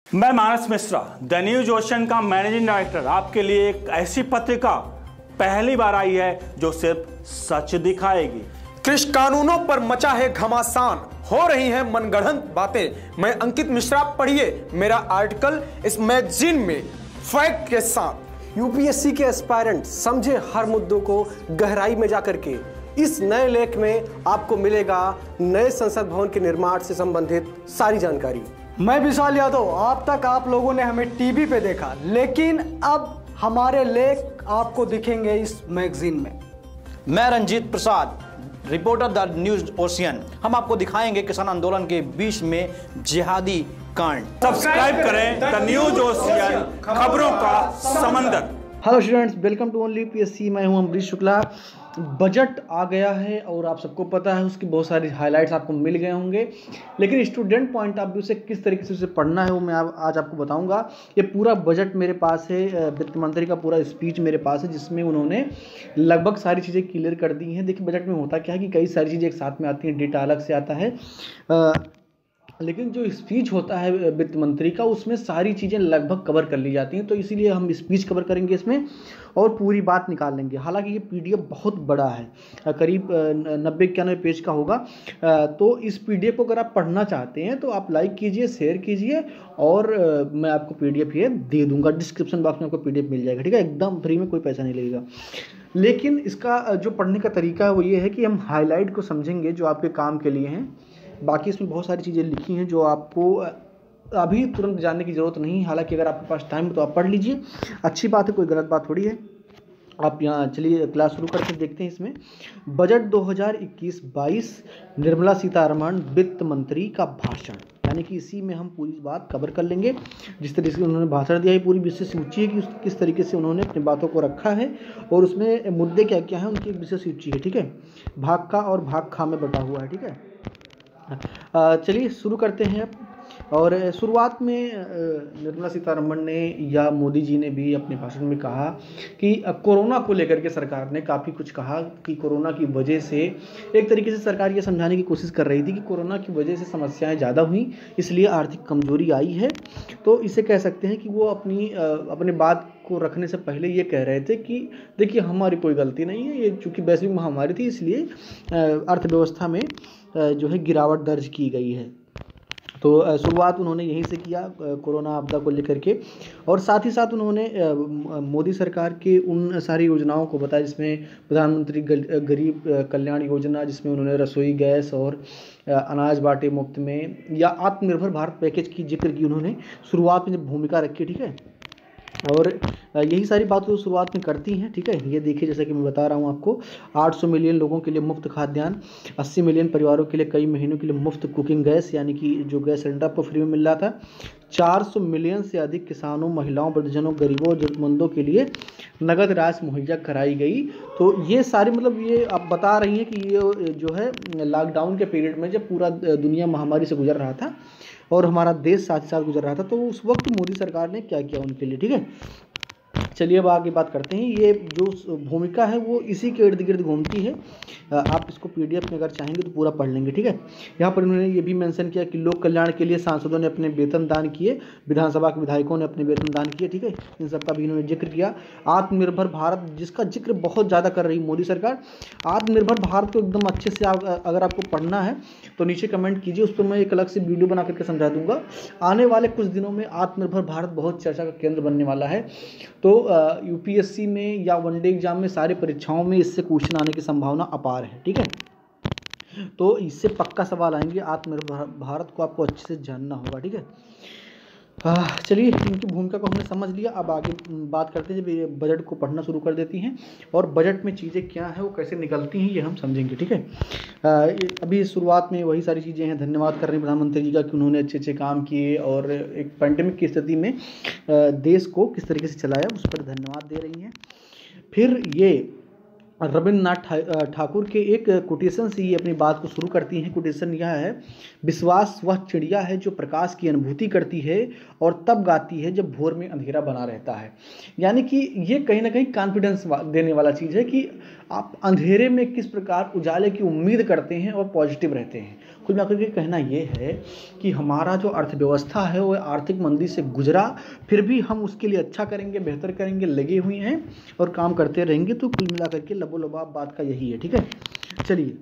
मैं मानस Mishra, the news ocean का managing director, आपके लिए एक ऐसी पत्रिका पहली बार आई है जो सिर्फ सच दिखाएगी। कृषि कानूनों पर मचा है घमासान, हो रही हैं मनगढ़ंत बातें। मैं अंकित मिश्रा, पढ़िए मेरा आर्टिकल इस मैगजीन में फैक्ट के साथ। यूपीएससी के एस्पायरेंट समझे हर मुद्दों को गहराई में जाकर के। इस नए लेख में आपको मिलेगा नए संसद भवन के निर्माण से संबंधित सारी जानकारी। मैं विशाल यादव, अब तक आप लोगों ने हमें टीवी पे देखा, लेकिन अब हमारे लेख आपको दिखेंगे इस मैगजीन में। मैं Ranjit Prasad, reporter the news ocean. हम आपको दिखाएंगे किसान आंदोलन के बीच में जिहादी कांड। सब्सक्राइब करें द न्यूज ओशियन, खबरों का समंदर। Hello students, welcome to only UPSC. मैं हूं अमरीश शुक्ला। बजट आ गया है और आप सबको पता है, उसकी बहुत सारी हाइलाइट्स आपको मिल गए होंगे, लेकिन स्टूडेंट पॉइंट ऑफ व्यू से किस तरीके से उसे पढ़ना है वो मैं आज आपको बताऊंगा। ये पूरा बजट मेरे पास है, वित्त मंत्री का पूरा स्पीच मेरे पास है, जिसमें उन्होंने लगभग सारी चीज़ें क्लियर कर दी हैं। देखिए, बजट में होता क्या है कि कई सारी चीज़ें एक साथ में आती हैं, डेटा अलग से आता है, लेकिन जो स्पीच होता है वित्त मंत्री का, उसमें सारी चीज़ें लगभग कवर कर ली जाती हैं। तो इसीलिए हम स्पीच कवर करेंगे इसमें और पूरी बात निकाल लेंगे। हालांकि ये पीडीएफ बहुत बड़ा है, करीब 90-91 पेज का होगा। तो इस पीडीएफ को अगर आप पढ़ना चाहते हैं तो आप लाइक कीजिए, शेयर कीजिए, और मैं आपको पीडीएफ ये दे दूंगा। डिस्क्रिप्शन बॉक्स में आपको पीडीएफ मिल जाएगा, ठीक है, एकदम फ्री में, कोई पैसा नहीं लगेगा। लेकिन इसका जो पढ़ने का तरीका है वो ये है कि हम हाईलाइट को समझेंगे जो आपके काम के लिए हैं। बाकी इसमें बहुत सारी चीज़ें लिखी हैं जो आपको अभी तुरंत जानने की ज़रूरत नहीं है। हालांकि अगर आपके पास टाइम है तो आप पढ़ लीजिए, अच्छी बात है, कोई गलत बात थोड़ी है। आप यहाँ चलिए क्लास शुरू करके देखते हैं। इसमें बजट 2021-22, निर्मला सीतारमण वित्त मंत्री का भाषण, यानी कि इसी में हम पूरी बात कवर कर लेंगे। जिस तरीके से उन्होंने भाषण दिया है, पूरी विशेष सूची है कि किस तरीके से उन्होंने अपनी बातों को रखा है और उसमें मुद्दे क्या क्या हैं, उनकी एक विशेष सूची है, ठीक है। भाग का और भाग खा में बटा हुआ है, ठीक है। चलिए शुरू करते हैं। और शुरुआत में निर्मला सीतारमण ने या मोदी जी ने भी अपने भाषण में कहा कि कोरोना को लेकर के सरकार ने काफ़ी कुछ कहा कि कोरोना की वजह से, एक तरीके से सरकार ये समझाने की कोशिश कर रही थी कि कोरोना की वजह से समस्याएं ज़्यादा हुई, इसलिए आर्थिक कमजोरी आई है। तो इसे कह सकते हैं कि वो अपने बात को रखने से पहले ये कह रहे थे कि देखिए, हमारी कोई गलती नहीं है, ये चूँकि वैश्विक महामारी थी, इसलिए अर्थव्यवस्था में जो है गिरावट दर्ज की गई है। तो शुरुआत उन्होंने यहीं से किया कोरोना आपदा को लेकर के, और साथ ही साथ उन्होंने मोदी सरकार के उन सारी योजनाओं को बताया, जिसमें प्रधानमंत्री गरीब कल्याण योजना, जिसमें उन्होंने रसोई गैस और अनाज बांटे मुफ्त में, या आत्मनिर्भर भारत पैकेज की जिक्र की उन्होंने शुरुआत में जब भूमिका रखी, ठीक है। और यही सारी बातें शुरुआत में करती हैं, ठीक है। ये देखिए, जैसे कि मैं बता रहा हूँ आपको, 800 मिलियन लोगों के लिए मुफ्त खाद्यान्न, 80 मिलियन परिवारों के लिए कई महीनों के लिए मुफ्त कुकिंग गैस, यानी कि जो गैस सिलेंडर आपको फ्री में मिल रहा था। 400 मिलियन से अधिक किसानों, महिलाओं, वृद्धजनों, गरीबों और जरूरतमंदों के लिए नगद राशि मुहैया कराई गई। तो ये सारी, मतलब ये आप बता रही हैं कि ये जो है लॉकडाउन के पीरियड में जब पूरा दुनिया महामारी से गुजर रहा था और हमारा देश साथ ही साथ गुजर रहा था, तो उस वक्त मोदी सरकार ने क्या किया उनके लिए, ठीक है। चलिए अब आगे बात करते हैं। ये जो भूमिका है वो इसी के इर्द गिर्द घूमती है। आप इसको पीडीएफ में अगर चाहेंगे तो पूरा पढ़ लेंगे, ठीक है। यहाँ पर उन्होंने ये भी मेंशन किया कि लोक कल्याण के लिए सांसदों ने अपने वेतन दान किए, विधानसभा के विधायकों ने अपने वेतन दान किए, ठीक है। इन सब का भी इन्होंने जिक्र किया। आत्मनिर्भर भारत, जिसका जिक्र बहुत ज़्यादा कर रही मोदी सरकार, आत्मनिर्भर भारत को एकदम अच्छे से अगर आपको पढ़ना है तो नीचे कमेंट कीजिए, उस पर मैं एक अलग से वीडियो बना करके समझा दूंगा। आने वाले कुछ दिनों में आत्मनिर्भर भारत बहुत चर्चा का केंद्र बनने वाला है। तो यूपीएससी में या वनडे एग्जाम में सारी परीक्षाओं में इससे क्वेश्चन आने की संभावना अपार है, ठीक है। तो इससे पक्का सवाल आएंगे। आत्मनिर्भर भारत को आपको अच्छे से जानना होगा, ठीक है। चलिए, इनकी भूमिका को हमने समझ लिया। अब आगे बात करते हैं, जब ये बजट को पढ़ना शुरू कर देती हैं और बजट में चीज़ें क्या हैं, वो कैसे निकलती हैं, ये हम समझेंगे, ठीक है। अभी शुरुआत में वही सारी चीज़ें हैं। धन्यवाद कर रहे हैं प्रधानमंत्री जी का कि उन्होंने अच्छे अच्छे काम किए और एक पैंडेमिक की स्थिति में देश को किस तरीके से चलाया, उस पर धन्यवाद दे रही हैं। फिर ये रविन्द्रनाथ ठाकुर के एक कोटेशन से ही अपनी बात को शुरू करती हैं। कोटेशन यह है, विश्वास वह चिड़िया है जो प्रकाश की अनुभूति करती है और तब गाती है जब भोर में अंधेरा बना रहता है। यानी कि ये कहीं ना कहीं कॉन्फिडेंस देने वाला चीज़ है कि आप अंधेरे में किस प्रकार उजाले की उम्मीद करते हैं और पॉजिटिव रहते हैं। कुल मिलाकर के कहना ये है कि हमारा जो अर्थव्यवस्था है वो आर्थिक मंदी से गुजरा, फिर भी हम उसके लिए अच्छा करेंगे, बेहतर करेंगे, लगे हुए हैं और काम करते रहेंगे। तो कुल मिलाकर के लबोलबाब बात का यही है, ठीक है। चलिए,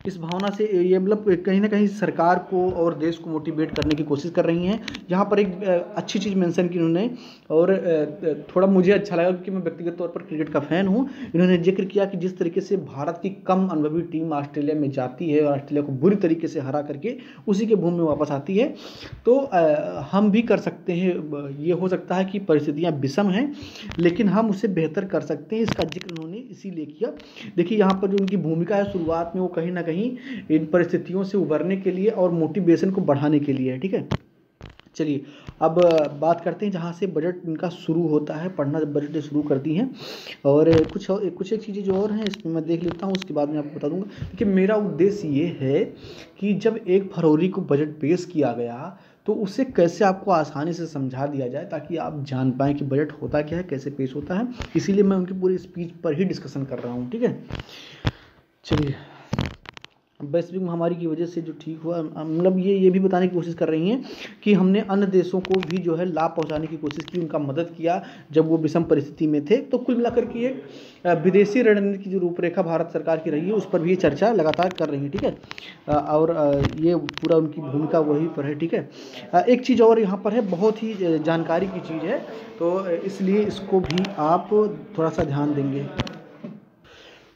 इस भावना से ये मतलब कहीं ना कहीं सरकार को और देश को मोटिवेट करने की कोशिश कर रही हैं। यहाँ पर एक अच्छी चीज़ मेंशन की उन्होंने, और थोड़ा मुझे अच्छा लगा क्योंकि मैं व्यक्तिगत तौर पर क्रिकेट का फ़ैन हूँ। इन्होंने जिक्र किया कि जिस तरीके से भारत की कम अनुभवी टीम ऑस्ट्रेलिया में जाती है और ऑस्ट्रेलिया को बुरी तरीके से हरा करके उसी के भूमि में वापस आती है, तो हम भी कर सकते हैं। ये हो सकता है कि परिस्थितियाँ विषम हैं, लेकिन हम उसे बेहतर कर सकते हैं। इसका जिक्र उन्होंने इसीलिए किया। देखिए, यहाँ पर जो उनकी भूमिका है शुरुआत में, वो कहीं ना कहीं इन परिस्थितियों से उबरने के लिए और मोटिवेशन को बढ़ाने के लिए है, ठीक है। चलिए, अब बात करते हैं जहाँ से बजट इनका शुरू होता है, पढ़ना जब बजट शुरू करती हैं। और कुछ एक चीज़ें जो और हैं इसमें मैं देख लेता हूँ, उसके बाद मैं आपको बता दूंगा। देखिए, मेरा उद्देश्य ये है कि जब 1 फरवरी को बजट पेश किया गया तो उसे कैसे आपको आसानी से समझा दिया जाए, ताकि आप जान पाएँ कि बजट होता क्या है, कैसे पेश होता है। इसीलिए मैं उनकी पूरी स्पीच पर ही डिस्कशन कर रहा हूँ, ठीक है। चलिए, वैश्विक महामारी की वजह से जो ठीक हुआ, मतलब ये भी बताने की कोशिश कर रही हैं कि हमने अन्य देशों को भी जो है लाभ पहुंचाने की कोशिश की, उनका मदद किया जब वो विषम परिस्थिति में थे। तो कुल मिलाकर के एक विदेशी रणनीति की जो रूपरेखा भारत सरकार की रही है उस पर भी ये चर्चा लगातार कर रही है, ठीक है। और ये पूरा उनकी भूमिका वही पर है, ठीक है। एक चीज़ और यहाँ पर है, बहुत ही जानकारी की चीज़ है, तो इसलिए इसको भी आप थोड़ा सा ध्यान देंगे।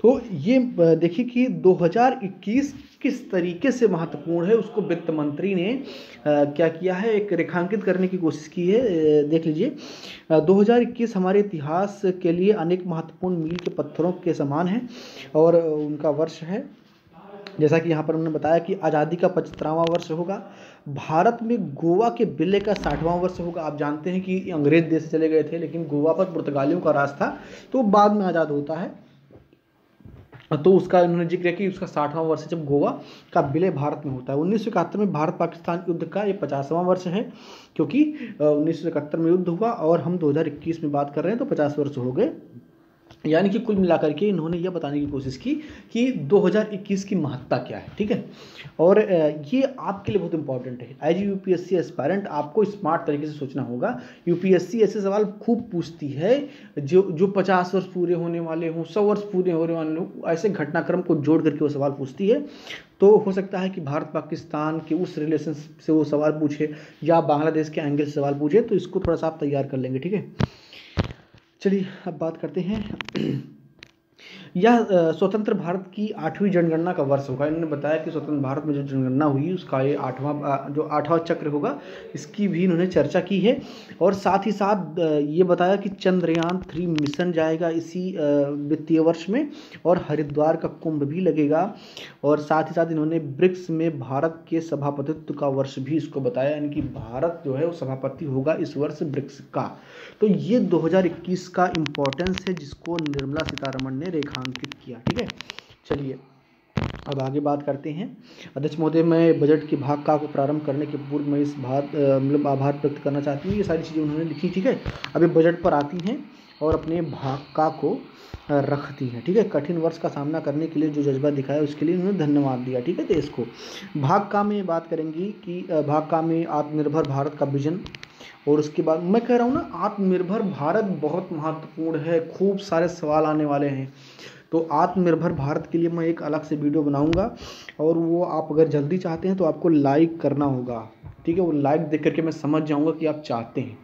तो ये देखिए कि 2021 किस तरीके से महत्वपूर्ण है, उसको वित्त मंत्री ने क्या किया है, एक रेखांकित करने की कोशिश की है। देख लीजिए, 2021 हमारे इतिहास के लिए अनेक महत्वपूर्ण मील के पत्थरों के समान है और उनका वर्ष है। जैसा कि यहाँ पर उन्होंने बताया कि आज़ादी का 75वां वर्ष होगा, भारत में गोवा के विलय का 60वां वर्ष होगा। आप जानते हैं कि अंग्रेज देश से चले गए थे, लेकिन गोवा पर पुर्तगालियों का राज था, तो बाद में आज़ाद होता है। तो उसका उन्होंने जिक्र किया कि उसका 60वां वर्ष है जब गोवा का विलय भारत में होता है। 1971 में भारत पाकिस्तान युद्ध का ये 50वां वर्ष है, क्योंकि 1971 में युद्ध हुआ और हम 2021 में बात कर रहे हैं, तो 50 वर्ष हो गए। यानी कि कुल मिलाकर के इन्होंने यह बताने की कोशिश की कि 2021 की महत्ता क्या है, ठीक है। और ये आपके लिए बहुत इंपॉर्टेंट है। एज यूपीएससी एस्पायरेंट आपको स्मार्ट तरीके से सोचना होगा। यूपीएससी ऐसे सवाल खूब पूछती है जो 50 वर्ष पूरे होने वाले हों, 100 वर्ष पूरे होने वाले हों, ऐसे घटनाक्रम को जोड़ करके वो सवाल पूछती है। तो हो सकता है कि भारत पाकिस्तान के उस रिलेशन से वो सवाल पूछे या बांग्लादेश के एंगल से सवाल पूछे, तो इसको थोड़ा सा आप तैयार कर लेंगे, ठीक है। चलिए, अब बात करते हैं। यह स्वतंत्र भारत की 8वीं जनगणना का वर्ष होगा। इन्होंने बताया कि स्वतंत्र भारत में जो जनगणना हुई उसका ये 8वां चक्र होगा, इसकी भी इन्होंने चर्चा की है। और साथ ही साथ ये बताया कि चंद्रयान 3 मिशन जाएगा इसी वित्तीय वर्ष में, और हरिद्वार का कुंभ भी लगेगा। और साथ ही साथ इन्होंने ब्रिक्स में भारत के सभापतित्व का वर्ष भी इसको बताया, यानी कि भारत जो है वो सभापति होगा इस वर्ष ब्रिक्स का। तो ये 2021 का इम्पोर्टेंस है जिसको निर्मला सीतारमण ने रेखांकित किया, ठीक है। चलिए, अब आगे बात करते हैं। अध्यक्ष महोदय, मैं बजट के भाग का को प्रारंभ करने के पूर्व मैं इस मतलब आभार व्यक्त करना चाहती हूँ। ये सारी चीज़ें उन्होंने लिखी, ठीक है। अभी बजट पर आती हैं और अपने भाग का को रखती हैं, ठीक है। कठिन वर्ष का सामना करने के लिए जो जज्बा दिखाया उसके लिए उन्होंने धन्यवाद दिया, ठीक है। देश को भाग का में बात करेंगी कि भाग का में आत्मनिर्भर भारत का विजन, और उसके बाद मैं कह रहा हूँ ना, आत्मनिर्भर भारत बहुत महत्वपूर्ण है। खूब सारे सवाल आने वाले हैं, तो आत्मनिर्भर भारत के लिए मैं एक अलग से वीडियो बनाऊंगा, और वो आप अगर जल्दी चाहते हैं तो आपको लाइक करना होगा, ठीक है। वो लाइक देख करके मैं समझ जाऊंगा कि आप चाहते हैं,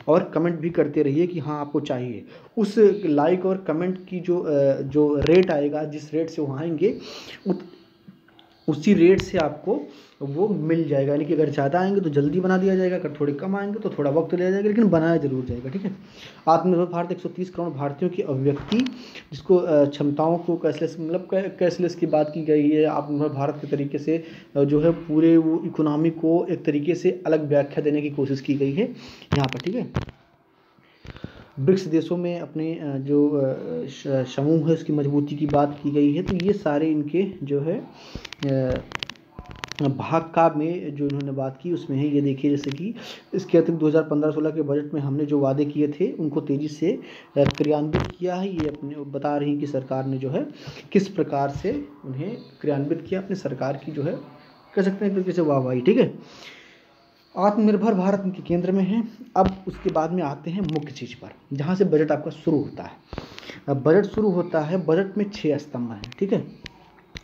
और कमेंट भी करते रहिए कि हाँ आपको चाहिए। उस लाइक और कमेंट की जो रेट आएगा, जिस रेट से वो आएंगे उसी रेट से आपको वो मिल जाएगा। यानी कि अगर ज़्यादा आएंगे तो जल्दी बना दिया जाएगा, अगर थोड़े कम आएंगे तो थोड़ा वक्त लिया जाएगा, लेकिन बनाया जरूर जाएगा, ठीक है। आत्मनिर्भर भारत 130 करोड़ भारतीयों की अभिव्यक्ति, जिसको क्षमताओं को कैशलेस, मतलब कैशलेस की बात की गई है। आत्मनिर्भर भारत के तरीके से जो है पूरे वो इकोनॉमी को एक तरीके से अलग व्याख्या देने की कोशिश की गई है यहाँ पर, ठीक है। ब्रिक्स देशों में अपने जो समूह है उसकी मजबूती की बात की गई है। तो ये सारे इनके जो है भाग का में जो इन्होंने बात की उसमें है। ये देखिए, जैसे कि इसके अतिरिक्त 2015-16 के बजट में हमने जो वादे किए थे उनको तेज़ी से क्रियान्वित किया है। ये अपने बता रही कि सरकार ने जो है किस प्रकार से उन्हें क्रियान्वित किया, अपनी सरकार की जो है कह सकते हैं एक तरीके से वाहवाही, ठीक है। आत्मनिर्भर भारत के केंद्र में है। अब उसके बाद में आते हैं मुख्य चीज़ पर, जहाँ से बजट आपका शुरू होता है। अब बजट शुरू होता है, बजट में 6 स्तंभ हैं, ठीक है।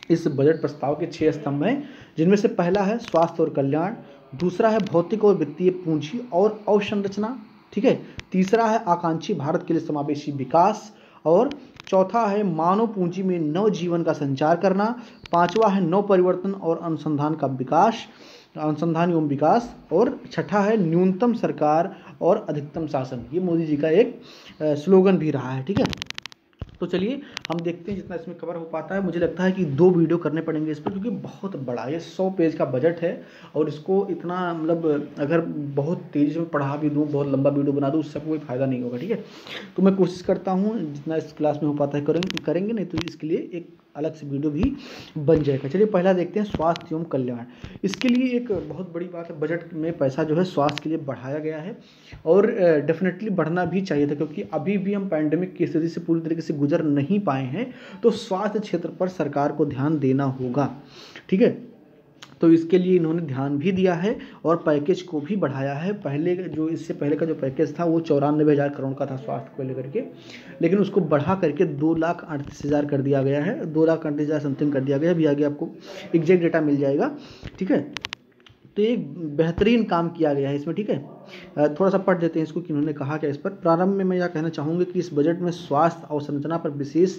इस बजट प्रस्ताव के 6 स्तंभ हैं, जिनमें से पहला है स्वास्थ्य और कल्याण, दूसरा है भौतिक और वित्तीय पूंजी और अवसंरचना, ठीक है। तीसरा है आकांक्षी भारत के लिए समावेशी विकास, और चौथा है मानव पूंजी में नव जीवन का संचार करना, पांचवा है नव परिवर्तन और अनुसंधान एवं विकास, और छठा है न्यूनतम सरकार और अधिकतम शासन। ये मोदी जी का एक स्लोगन भी रहा है, ठीक है। तो चलिए हम देखते हैं जितना इसमें कवर हो पाता है। मुझे लगता है कि 2 वीडियो करने पड़ेंगे इस पर, क्योंकि बहुत बड़ा, ये 100 पेज का बजट है, और इसको इतना मतलब अगर बहुत तेज़ी से पढ़ा भी दूँ, बहुत लंबा वीडियो बना दूँ, उससे कोई फ़ायदा नहीं होगा, ठीक है। तो मैं कोशिश करता हूँ जितना इस क्लास में हो पाता है करेंगे, नहीं तो इसके लिए एक अलग से वीडियो भी बन जाएगा। चलिए पहला देखते हैं स्वास्थ्य एवं कल्याण। इसके लिए एक बहुत बड़ी बात है, बजट में पैसा जो है स्वास्थ्य के लिए बढ़ाया गया है, और डेफिनेटली बढ़ना भी चाहिए था, क्योंकि अभी भी हम पैंडेमिक की स्थिति से पूरी तरीके से गुजर नहीं पाए हैं। तो स्वास्थ्य क्षेत्र पर सरकार को ध्यान देना होगा, ठीक है। तो इसके लिए इन्होंने ध्यान भी दिया है और पैकेज को भी बढ़ाया है। पहले जो इससे पहले का जो पैकेज था वो 94,000 करोड़ का था स्वास्थ्य को लेकर के, लेकिन उसको बढ़ा करके 2,38,000 कर दिया गया है, 2,38,000 समथिंग कर दिया गया है। अभी आगे आपको एग्जैक्ट डेटा मिल जाएगा, ठीक है। तो एक बेहतरीन काम किया गया है इसमें, ठीक है। थोड़ा सा पढ़ देते हैं इसको कि उन्होंने कहा क्या इस पर। प्रारंभ में मैं यह कहना चाहूँगा कि इस बजट में स्वास्थ्य अवसंरचना पर विशेष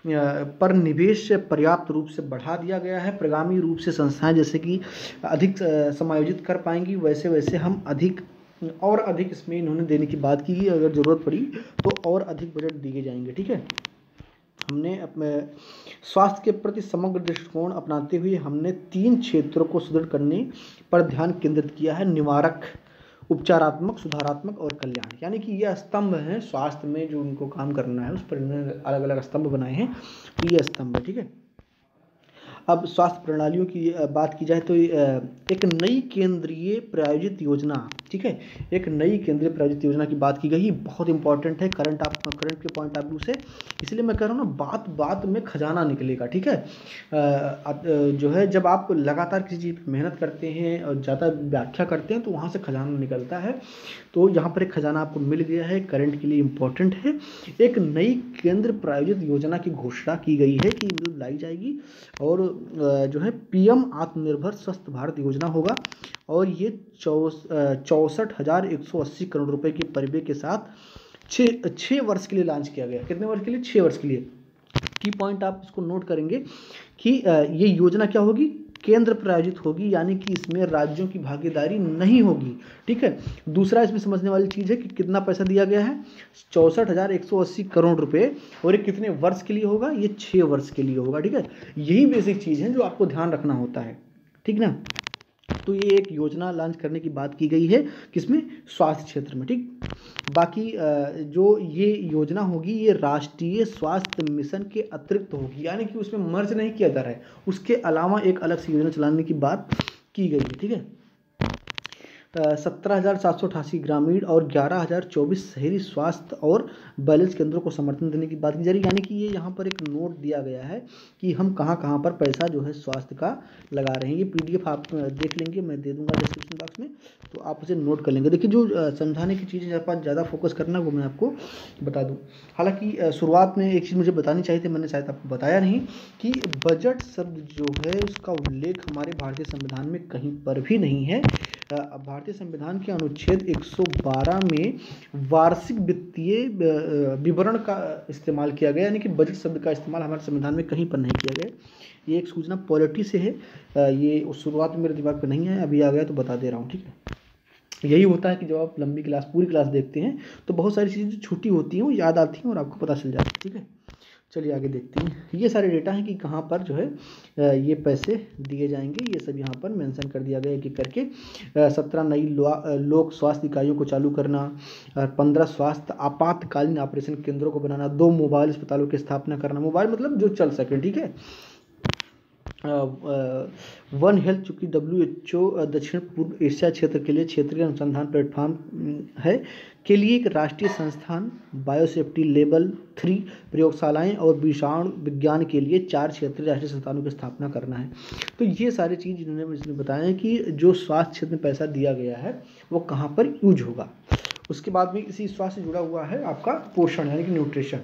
पर निवेश पर्याप्त रूप से बढ़ा दिया गया है। प्रगामी रूप से संस्थाएं जैसे कि अधिक समायोजित कर पाएंगी, वैसे वैसे हम अधिक इसमें इन्होंने देने की बात की है। अगर ज़रूरत पड़ी तो और अधिक बजट दिए जाएंगे, ठीक है। हमने अपने स्वास्थ्य के प्रति समग्र दृष्टिकोण अपनाते हुए हमने 3 क्षेत्रों को सुदृढ़ करने पर ध्यान केंद्रित किया है: निवारक, उपचारात्मक, सुधारात्मक और कल्याण। यानी कि ये स्तंभ हैं स्वास्थ्य में जो उनको काम करना है, उस पर इन्होंने अलग अलग स्तंभ बनाए हैं। तो ये स्तंभ है, ठीक है। अब स्वास्थ्य प्रणालियों की बात की जाए तो एक नई केंद्रीय प्रायोजित योजना, ठीक है, एक नई केंद्रीय प्रायोजित योजना की बात की गई। बहुत इंपॉर्टेंट है करंट के पॉइंट ऑफ व्यू से, इसलिए मैं कह रहा हूँ ना, बात में खजाना निकलेगा, ठीक है। जो है जब आप लगातार किसी चीज़ पर मेहनत करते हैं और ज़्यादा व्याख्या करते हैं तो वहाँ से खजाना निकलता है। तो यहाँ पर एक खजाना आपको मिल गया है, करंट के लिए इम्पोर्टेंट है। एक नई केंद्र प्रायोजित योजना की घोषणा की गई है कि लाई जाएगी, और जो है पीएम आत्मनिर्भर स्वस्थ भारत योजना होगा, और ये 64,180 करोड़ रुपए के परिव्यय के साथ 6 वर्ष के लिए लॉन्च किया गया। कितने वर्ष के लिए? 6 वर्ष के लिए। की पॉइंट आप इसको नोट करेंगे कि ये योजना क्या होगी? केंद्र प्रायोजित होगी, यानी कि इसमें राज्यों की भागीदारी नहीं होगी, ठीक है। दूसरा इसमें समझने वाली चीज़ है कि कितना पैसा दिया गया है, 64,180 करोड़ रुपए, और ये कितने वर्ष के लिए होगा? ये 6 वर्ष के लिए होगा, ठीक है। यही बेसिक चीज़ है जो आपको ध्यान रखना होता है, ठीक ना। तो ये एक योजना लॉन्च करने की बात की गई है, किसमें? स्वास्थ्य क्षेत्र में, ठीक। बाकी जो ये योजना होगी ये राष्ट्रीय स्वास्थ्य मिशन के अतिरिक्त होगी, यानी कि उसमें मर्ज नहीं किया जा रहा है, उसके अलावा एक अलग से योजना चलाने की बात की गई है, ठीक है। 17,788 ग्रामीण और 11,024 शहरी स्वास्थ्य और बैलेंस केंद्रों को समर्थन देने की बात की जा रही है। यानी कि ये यहाँ पर एक नोट दिया गया है कि हम कहाँ पर पैसा जो है स्वास्थ्य का लगा रहे हैं। ये PDF आप देख लेंगे, मैं दे दूंगा डिस्क्रिप्शन बॉक्स में, तो आप उसे नोट कर लेंगे। देखिए जो समझाने की चीज़ें जहाँ पर ज़्यादा फोकस करना वो मैं आपको बता दूँ। हालाँकि शुरुआत में एक चीज़ मुझे बतानी चाहिए थी, मैंने शायद आपको बताया नहीं कि बजट शब्द जो है उसका उल्लेख हमारे भारतीय संविधान में कहीं पर भी नहीं है। भारतीय संविधान के अनुच्छेद 112 में वार्षिक वित्तीय विवरण का इस्तेमाल किया गया, यानी कि बजट शब्द का इस्तेमाल हमारे संविधान में कहीं पर नहीं किया गया। ये एक सूचना पॉलिटी से है, ये उस शुरुआत में मेरे दिमाग पे नहीं है, अभी आ गया तो बता दे रहा हूँ, ठीक है। यही होता है कि जब आप लंबी क्लास, पूरी क्लास देखते हैं तो बहुत सारी चीज़ें जो छूटी होती हैं वो याद आती हैं और आपको पता चल जाता है, ठीक है। चलिए आगे देखते हैं। ये सारे डेटा हैं कि कहाँ पर जो है ये पैसे दिए जाएंगे, ये सब यहाँ पर मेंशन कर दिया गया एक करके। 17 नई लोक स्वास्थ्य इकाइयों को चालू करना, 15 स्वास्थ्य आपातकालीन ऑपरेशन केंद्रों को बनाना, 2 मोबाइल अस्पतालों की स्थापना करना। मोबाइल मतलब जो चल सके, ठीक है। वन हेल्थ चूँकि WHO दक्षिण पूर्व एशिया क्षेत्र के लिए क्षेत्रीय अनुसंधान प्लेटफॉर्म है के लिए एक राष्ट्रीय संस्थान, बायोसेफ्टी लेवल 3 प्रयोगशालाएं और विषाणु विज्ञान के लिए 4 क्षेत्रीय राष्ट्रीय संस्थानों की स्थापना करना है। तो ये सारी चीज़ इन्होंने इसमें बताया है कि जो स्वास्थ्य क्षेत्र में पैसा दिया गया है वो कहाँ पर यूज होगा। उसके बाद में इसी स्वास्थ्य से जुड़ा हुआ है आपका पोषण यानी कि न्यूट्रिशन।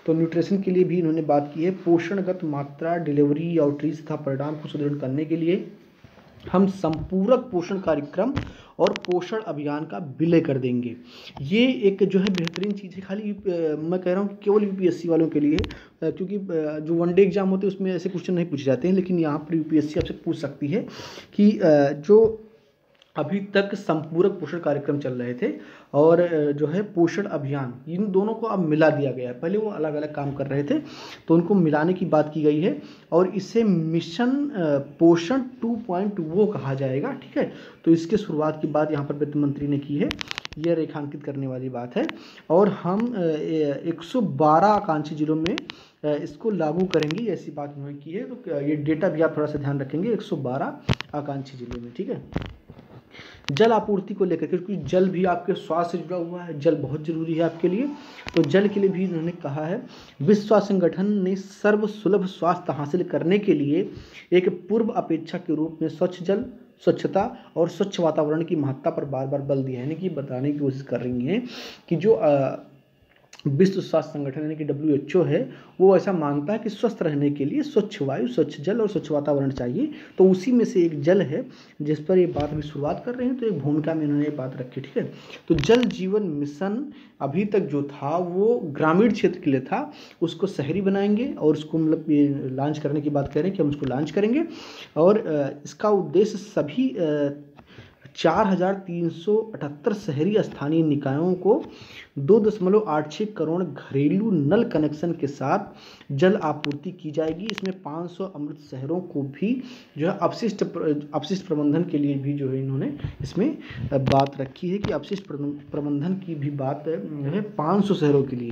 तो न्यूट्रिशन के लिए भी इन्होंने बात की है। पोषणगत मात्रा, डिलीवरी, आउटरीच तथा परिणाम को सुदृढ़ करने के लिए हम संपूरक पोषण कार्यक्रम और पोषण अभियान का विलय कर देंगे। ये एक जो है बेहतरीन चीज़ है। खाली मैं कह रहा हूँ कि केवल UPSC वालों के लिए, क्योंकि जो वनडे एग्जाम होते हैं उसमें ऐसे क्वेश्चन नहीं पूछे जाते हैं, लेकिन यहाँ पर UPSC आपसे पूछ सकती है कि जो अभी तक संपूरक पोषण कार्यक्रम चल रहे थे और जो है पोषण अभियान, इन दोनों को अब मिला दिया गया है। पहले वो अलग अलग काम कर रहे थे तो उनको मिलाने की बात की गई है और इसे मिशन पोषण 2.0 कहा जाएगा। ठीक है, तो इसके शुरुआत की बात यहाँ पर वित्त मंत्री ने की है। यह रेखांकित करने वाली बात है और हम 112 आकांक्षी जिलों में इसको लागू करेंगे, ऐसी बात उन्होंने की है। तो ये डेटा भी आप थोड़ा सा ध्यान रखेंगे, 112 आकांक्षी जिलों में। ठीक है, जल आपूर्ति को लेकर के, क्योंकि जल भी आपके स्वास्थ्य से जुड़ा हुआ है, जल बहुत जरूरी है आपके लिए, तो जल के लिए भी उन्होंने कहा है। विश्व स्वास्थ्य संगठन ने सर्वसुलभ स्वास्थ्य हासिल करने के लिए एक पूर्व अपेक्षा के रूप में स्वच्छ जल, स्वच्छता और स्वच्छ वातावरण की महत्ता पर बार बार बल दिया है। यानी कि बताने की कोशिश कर रही हैं कि जो विश्व स्वास्थ्य संगठन यानी कि WHO है वो ऐसा मानता है कि स्वस्थ रहने के लिए स्वच्छ वायु, स्वच्छ जल और स्वच्छ वातावरण चाहिए। तो उसी में से एक जल है जिस पर ये बात अभी शुरुआत कर रहे हैं। तो एक भूमिका में इन्होंने ये बात रखी। ठीक है, तो जल जीवन मिशन अभी तक जो था वो ग्रामीण क्षेत्र के लिए था, उसको शहरी बनाएंगे और उसको मतलब ये लॉन्च करने की बात करें कि हम उसको लॉन्च करेंगे और इसका उद्देश्य सभी 4378 शहरी स्थानीय निकायों को 2.86 करोड़ घरेलू नल कनेक्शन के साथ जल आपूर्ति की जाएगी। इसमें 500 अमृत शहरों को भी जो है अपशिष्ट प्रबंधन के लिए भी जो है इन्होंने इसमें बात रखी है कि अपशिष्ट प्रबंधन की भी बात है 500 शहरों के लिए।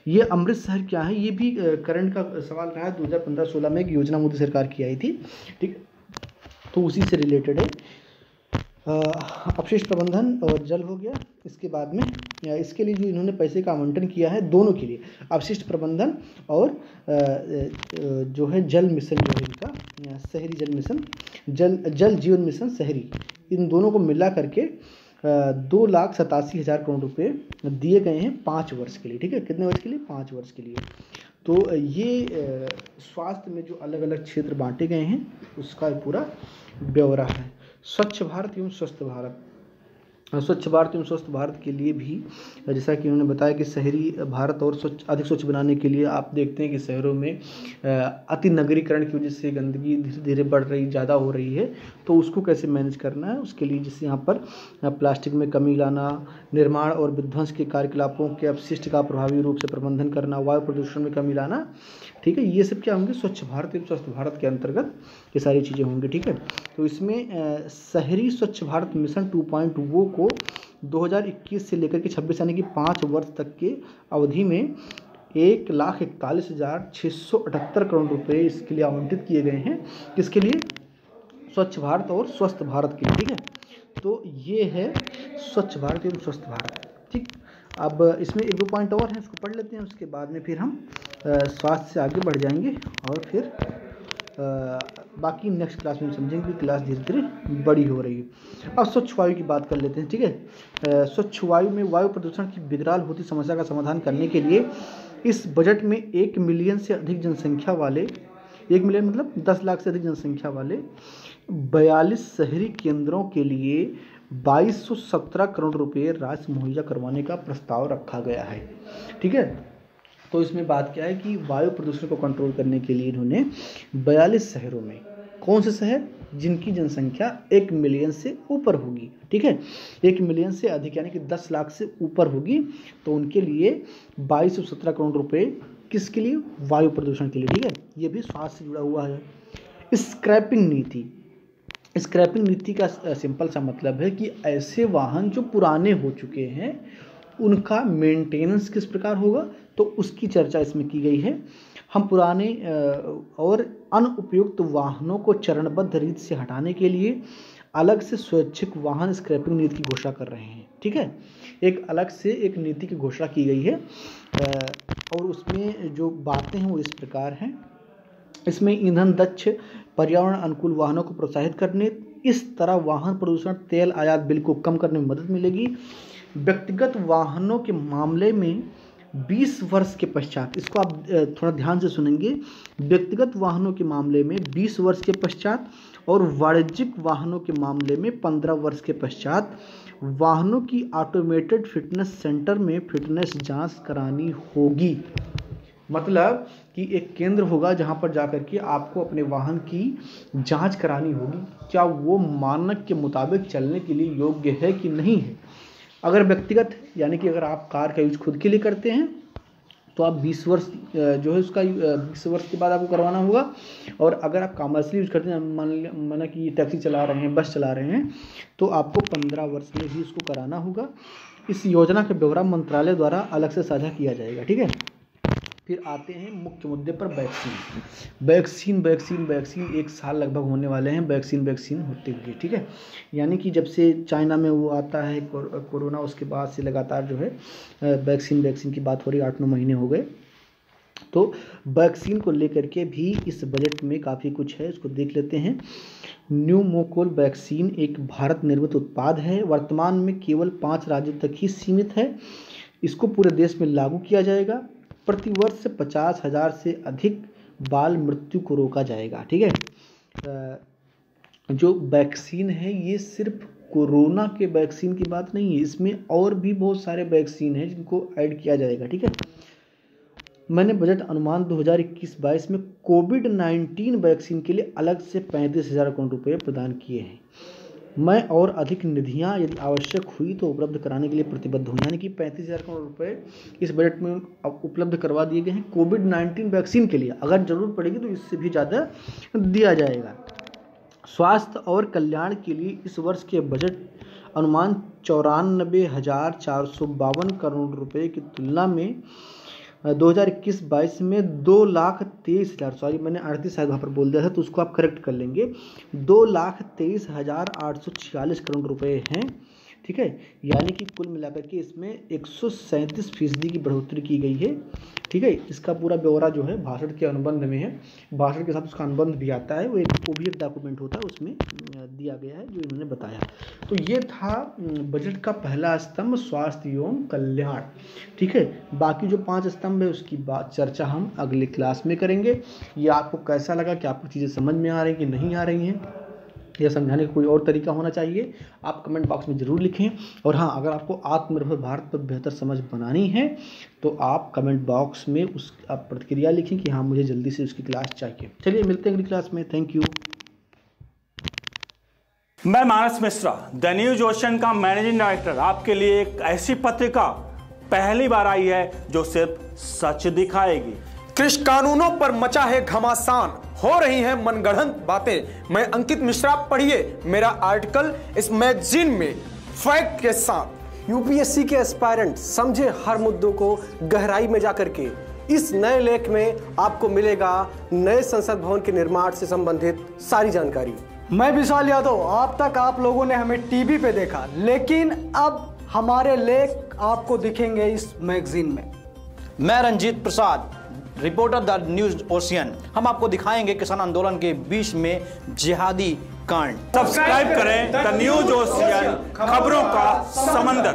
ये अमृत शहर क्या है, ये भी करंट का सवाल रहा है। 2015-16 में एक योजना मोदी सरकार की आई थी। ठीक, तो उसी से रिलेटेड है। अपशिष्ट प्रबंधन और जल हो गया। इसके बाद में इसके लिए जो इन्होंने पैसे का आवंटन किया है दोनों के लिए, अपशिष्ट प्रबंधन और जो है जल मिशन जो है इनका शहरी जल मिशन, जल जीवन मिशन शहरी, इन दोनों को मिला करके 2,87,000 करोड़ रुपए दिए गए हैं 5 वर्ष के लिए। ठीक है, कितने वर्ष के लिए? 5 वर्ष के लिए। तो ये स्वास्थ्य में जो अलग अलग क्षेत्र बांटे गए हैं उसका पूरा ब्यौरा है। स्वच्छ भारत एवं स्वस्थ भारत, स्वच्छ भारत एवं स्वस्थ भारत के लिए भी जैसा कि उन्होंने बताया कि शहरी भारत और अधिक स्वच्छ बनाने के लिए आप देखते हैं कि शहरों में अति नगरीकरण की वजह से गंदगी धीरे धीरे बढ़ रही, ज़्यादा हो रही है। तो उसको कैसे मैनेज करना है, उसके लिए जैसे यहाँ पर प्लास्टिक में कमी लाना, निर्माण और विध्वंस के कार्यकलापों के अपशिष्ट का प्रभावी रूप से प्रबंधन करना, वायु प्रदूषण में कमी लाना। ठीक है, ये सब क्या होंगे? स्वच्छ भारत एवं स्वस्थ भारत के अंतर्गत ये सारी चीज़ें होंगी। ठीक है, तो इसमें शहरी स्वच्छ भारत मिशन 2.0 को 2021 से लेकर के 26 यानी कि 5 वर्ष तक के अवधि में 1,41,678 करोड़ रुपए इसके लिए आवंटित किए गए हैं। किसके लिए? स्वच्छ भारत और स्वस्थ भारत के लिए। ठीक है, तो ये है स्वच्छ भारत एवं स्वस्थ भारत। ठीक, अब इसमें 1-2 पॉइंट और हैं, उसको पढ़ लेते हैं। उसके बाद में फिर हम स्वास्थ्य से आगे बढ़ जाएंगे और फिर बाकी नेक्स्ट क्लास में समझेंगे। क्लास धीरे धीरे बड़ी हो रही है। अब स्वच्छ वायु की बात कर लेते हैं। ठीक है, स्वच्छ वायु में वायु प्रदूषण की विकराल होती समस्या का समाधान करने के लिए इस बजट में 1 मिलियन से अधिक जनसंख्या वाले, 1 मिलियन मतलब 10 लाख से अधिक जनसंख्या वाले 42 शहरी केंद्रों के लिए 2217 करोड़ रुपये राशि मुहैया करवाने का प्रस्ताव रखा गया है। ठीक है, तो इसमें बात क्या है कि वायु प्रदूषण को कंट्रोल करने के लिए इन्होंने 42 शहरों में, कौन से शहर जिनकी जनसंख्या 1 मिलियन से ऊपर होगी, ठीक है, 1 मिलियन से अधिक यानी कि 10 लाख से ऊपर होगी, तो उनके लिए 2217 करोड़ रुपए किसके लिए? वायु प्रदूषण के लिए। ठीक है, ये भी स्वास्थ्य से जुड़ा हुआ है। स्क्रैपिंग नीति, स्क्रैपिंग नीति का सिंपल सा मतलब है कि ऐसे वाहन जो पुराने हो चुके हैं उनका मेंटेनेंस किस प्रकार होगा, तो उसकी चर्चा इसमें की गई है। हम पुराने और अनुपयुक्त वाहनों को चरणबद्ध रीति से हटाने के लिए अलग से स्वैच्छिक वाहन स्क्रैपिंग नीति की घोषणा कर रहे हैं। ठीक है, एक अलग से एक नीति की घोषणा की गई है और उसमें जो बातें हैं वो इस प्रकार हैं। इसमें ईंधन दक्ष पर्यावरण अनुकूल वाहनों को प्रोत्साहित करने, इस तरह वाहन प्रदूषण तेल आयात बिल को कम करने में मदद मिलेगी। व्यक्तिगत वाहनों के मामले में 20 वर्ष के पश्चात, इसको आप थोड़ा ध्यान से सुनेंगे, व्यक्तिगत वाहनों के मामले में 20 वर्ष के पश्चात और वाणिज्यिक वाहनों के मामले में 15 वर्ष के पश्चात वाहनों की ऑटोमेटेड फिटनेस सेंटर में फिटनेस जांच करानी होगी। मतलब कि एक केंद्र होगा जहां पर जाकर के आपको अपने वाहन की जांच करानी होगी, क्या वो मानक के मुताबिक चलने के लिए योग्य है कि नहीं है। अगर व्यक्तिगत यानी कि अगर आप कार का यूज खुद के लिए करते हैं तो आप 20 वर्ष जो है उसका 20 वर्ष के बाद आपको करवाना होगा, और अगर आप कॉमर्शियल यूज करते हैं, माना कि टैक्सी चला रहे हैं, बस चला रहे हैं, तो आपको 15 वर्ष में ही इसको कराना होगा। इस योजना का ब्यौरा मंत्रालय द्वारा अलग से साझा किया जाएगा। ठीक है, फिर आते हैं मुख्य मुद्दे पर वैक्सीन 1 साल लगभग होने वाले हैं वैक्सीन होते हुए। ठीक है, यानी कि जब से चाइना में वो आता है कोरोना, उसके बाद से लगातार जो है वैक्सीन की बात हो रही, 8-9 महीने हो गए। तो वैक्सीन को लेकर के भी इस बजट में काफ़ी कुछ है, इसको देख लेते हैं। न्यूमोकोल वैक्सीन एक भारत निर्मित उत्पाद है, वर्तमान में केवल 5 राज्यों तक ही सीमित है। इसको पूरे देश में लागू किया जाएगा। प्रतिवर्ष 50,000 से अधिक बाल मृत्यु को रोका जाएगा। ठीक है, जो वैक्सीन है ये सिर्फ कोरोना के वैक्सीन की बात नहीं है, इसमें और भी बहुत सारे वैक्सीन हैं जिनको ऐड किया जाएगा। ठीक है, मैंने बजट अनुमान 2021-22 में कोविड-19 वैक्सीन के लिए अलग से 35,000 करोड़ रुपये प्रदान किए हैं। मैं और अधिक निधियां यदि आवश्यक हुई तो उपलब्ध कराने के लिए प्रतिबद्ध हूँ। यानी कि 35,000 करोड़ रुपये इस बजट में उपलब्ध करवा दिए गए हैं कोविड-19 वैक्सीन के लिए। अगर जरूरत पड़ेगी तो इससे भी ज़्यादा दिया जाएगा। स्वास्थ्य और कल्याण के लिए इस वर्ष के बजट अनुमान 94,452 करोड़ रुपये की तुलना में 2021-22 में 2,23,000, सॉरी मैंने 38 शायद वहाँ पर बोल दिया था, तो उसको आप करेक्ट कर लेंगे, 2,23,846 करोड़ रुपए हैं। ठीक है, यानी कि कुल मिलाकर के इसमें 137% की बढ़ोतरी की गई है। ठीक है, इसका पूरा ब्यौरा जो है भाषण के अनुबंध में है, भाषण के साथ उसका अनुबंध भी आता है, वो भी एक डॉक्यूमेंट होता है, उसमें दिया गया है जो इन्होंने बताया। तो ये था बजट का पहला स्तंभ, स्वास्थ्य एवं कल्याण। ठीक है, बाकी जो 5 स्तंभ है उसकी बात चर्चा हम अगले क्लास में करेंगे। ये आपको कैसा लगा, कि आपको चीज़ें समझ में आ रही कि नहीं आ रही हैं, या समझाने का कोई और तरीका होना चाहिए, आप कमेंट बॉक्स में ज़रूर लिखें। और हाँ, अगर आपको आत्मनिर्भर भारत पर बेहतर समझ बनानी है तो आप कमेंट बॉक्स में उस आप प्रतिक्रिया लिखें कि हाँ मुझे जल्दी से उसकी क्लास चाहिए। चलिए मिलते हैं अगली क्लास में, थैंक यू। मैं मानस मिश्रा, द न्यूज ओशन का मैनेजिंग डायरेक्टर, आपके लिए एक ऐसी पत्रिका पहली बार आई है जो सिर्फ सच दिखाएगी। कृषि कानूनों पर मचा है घमासान, हो रही हैं मनगढ़ंत बातें। मैं अंकित मिश्रा, पढ़िए मेरा आर्टिकल इस मैगजीन में फैक्ट के साथ। यूपीएससी के एस्पायरेंट समझे हर मुद्दों को गहराई में जाकर के इस नए लेख में आपको मिलेगा नए संसद भवन के निर्माण से संबंधित सारी जानकारी। मैं विशाल यादव, अब तक आप लोगों ने हमें टीवी पे देखा, लेकिन अब हमारे लेख आपको दिखेंगे इस मैगजीन में। मैं Ranjit Prasad, reporter the news ocean. हम आपको दिखाएंगे किसान आंदोलन के बीच में जिहादी कांड। सब्सक्राइब करें द न्यूज ओशियन, खबरों का समंदर।